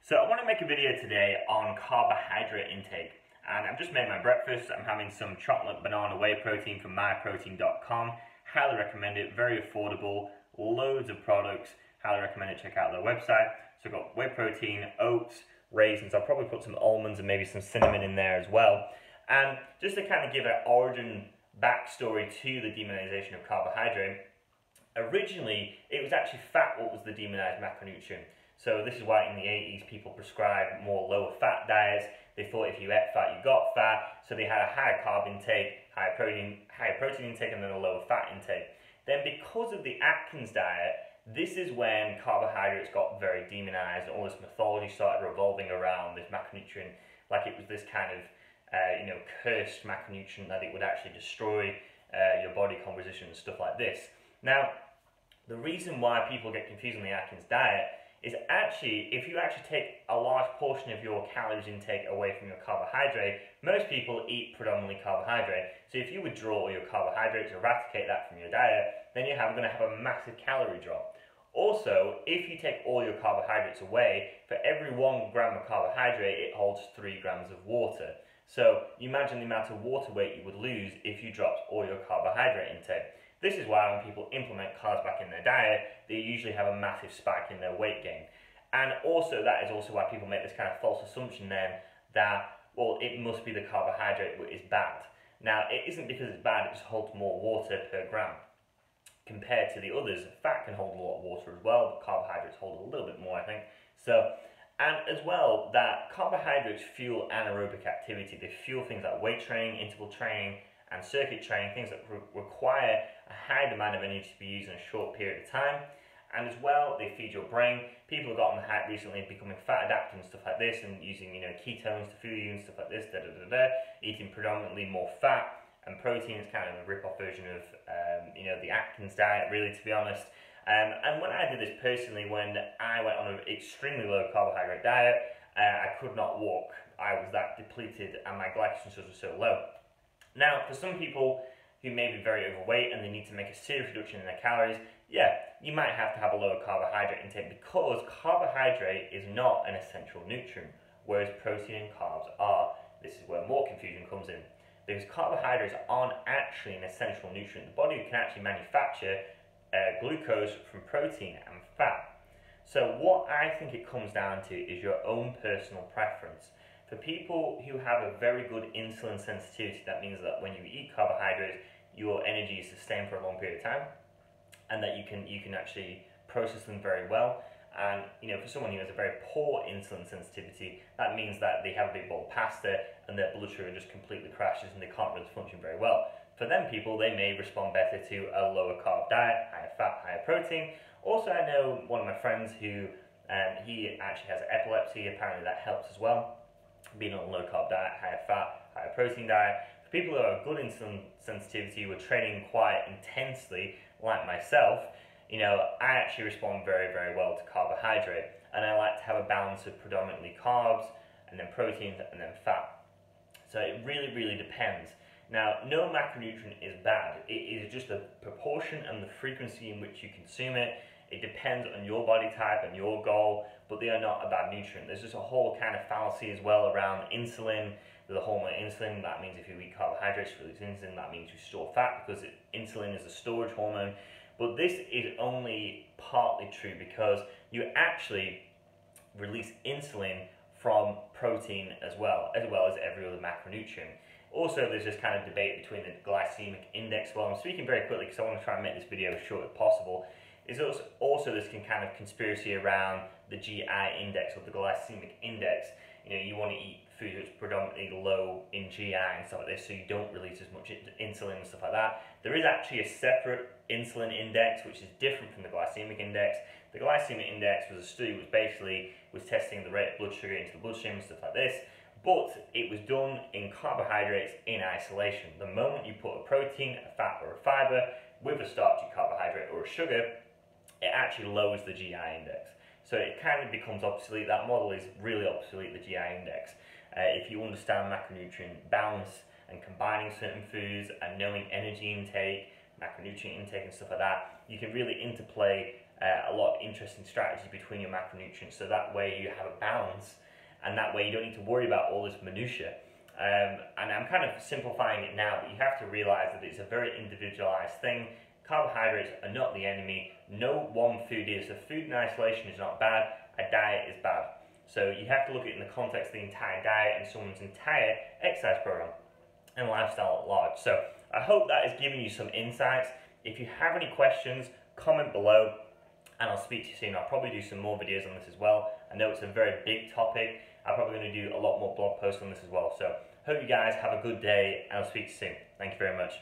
So I want to make a video today on carbohydrate intake, and I've just made my breakfast. I'm having some chocolate banana whey protein from myprotein.com. Highly recommend it, very affordable, loads of products. Highly recommend it, check out their website. So I've got whey protein, oats, raisins. I'll probably put some almonds and maybe some cinnamon in there as well. And just to kind of give an origin backstory to the demonization of carbohydrate, originally it was actually fat what was the demonized macronutrient. So this is why in the 80s people prescribed more lower fat diets. They thought if you ate fat, you got fat. So they had a higher carb intake, higher protein intake, and then a lower fat intake. Then because of the Atkins diet, this is when carbohydrates got very demonized. All this mythology started revolving around this macronutrient, like it was this kind of cursed macronutrient that it would actually destroy your body composition and stuff like this. Now, the reason why people get confused on the Atkins diet is actually, if you actually take a large portion of your calories intake away from your carbohydrate, most people eat predominantly carbohydrate. So if you withdraw all your carbohydrates, eradicate that from your diet, then you're going to have a massive calorie drop. Also, if you take all your carbohydrates away, for every 1 gram of carbohydrate, it holds 3 grams of water. So you imagine the amount of water weight you would lose if you dropped all your carbohydrate intake. This is why when people implement carbs back in their diet, they usually have a massive spike in their weight gain. And also that is also why people make this kind of false assumption then that, well, it must be the carbohydrate that is bad. Now, it isn't because it's bad, it just holds more water per gram. Compared to the others, fat can hold a lot of water as well, but carbohydrates hold a little bit more, I think. So, and as well, that carbohydrates fuel anaerobic activity. They fuel things like weight training, interval training, and circuit training, things that require a high demand of energy to be used in a short period of time. And as well, they feed your brain. People have got on the hype recently of becoming fat adapted and stuff like this, and using ketones to fuel you and stuff like this, eating predominantly more fat and protein. Is kind of a rip-off version of the Atkins diet, really, to be honest. And when I did this personally, when I went on an extremely low carbohydrate diet, I could not walk. I was that depleted and my glycogen stores were so low. Now, for some people who may be very overweight and they need to make a serious reduction in their calories, yeah, you might have to have a lower carbohydrate intake because carbohydrate is not an essential nutrient, whereas protein and carbs are. This is where more confusion comes in. Because carbohydrates aren't actually an essential nutrient. The body can actually manufacture glucose from protein and fat. So what I think it comes down to is your own personal preference. For people who have a very good insulin sensitivity, that means that when you eat carbohydrates, your energy is sustained for a long period of time, and that you can actually process them very well. And for someone who has a very poor insulin sensitivity, that means that they have a big bowl of pasta and their blood sugar just completely crashes and they can't really function very well. For them people, they may respond better to a lower carb diet, higher fat, higher protein. Also, I know one of my friends who he actually has epilepsy. Apparently that helps as well. Being on a low carb diet, higher fat, higher protein diet. For people who have good insulin sensitivity, who are training quite intensely, like myself, I actually respond very, very well to carbohydrate, and I like to have a balance of predominantly carbs, and then proteins, and then fat. So it really, really depends. Now, no macronutrient is bad. It is just the proportion and the frequency in which you consume it. It depends on your body type and your goal, but they are not a bad nutrient. There's just a whole kind of fallacy as well around insulin. The hormone insulin, that means if you eat carbohydrates, release insulin, that means you store fat because insulin is a storage hormone. But this is only partly true because you actually release insulin from protein as well as every other macronutrient. Also, there's this kind of debate between the glycemic index. Well, I'm speaking very quickly because I want to try and make this video as short as possible. Is also this kind of conspiracy around the GI index or the glycemic index. You want to eat food that's predominantly low in GI and stuff like this, so you don't release as much insulin and stuff like that. There is actually a separate insulin index which is different from the glycemic index. The glycemic index was a study which basically was testing the rate of blood sugar into the bloodstream and stuff like this, but it was done in carbohydrates in isolation. The moment you put a protein, a fat or a fibre with a starchy carbohydrate or a sugar, it actually lowers the GI index. So it kind of becomes obsolete. That model is really obsolete, the GI index. If you understand macronutrient balance and combining certain foods and knowing energy intake, macronutrient intake and stuff like that, you can really interplay a lot of interesting strategies between your macronutrients, so that way you have a balance, and that way you don't need to worry about all this minutiae. And I'm kind of simplifying it now, but you have to realize that it's a very individualized thing. Carbohydrates are not the enemy. No one food is. So food in isolation is not bad. A diet is bad. So you have to look at it in the context of the entire diet and someone's entire exercise program and lifestyle at large. So I hope that has given you some insights. If you have any questions, comment below and I'll speak to you soon. I'll probably do some more videos on this as well. I know it's a very big topic. I'm probably going to do a lot more blog posts on this as well. So hope you guys have a good day and I'll speak to you soon. Thank you very much.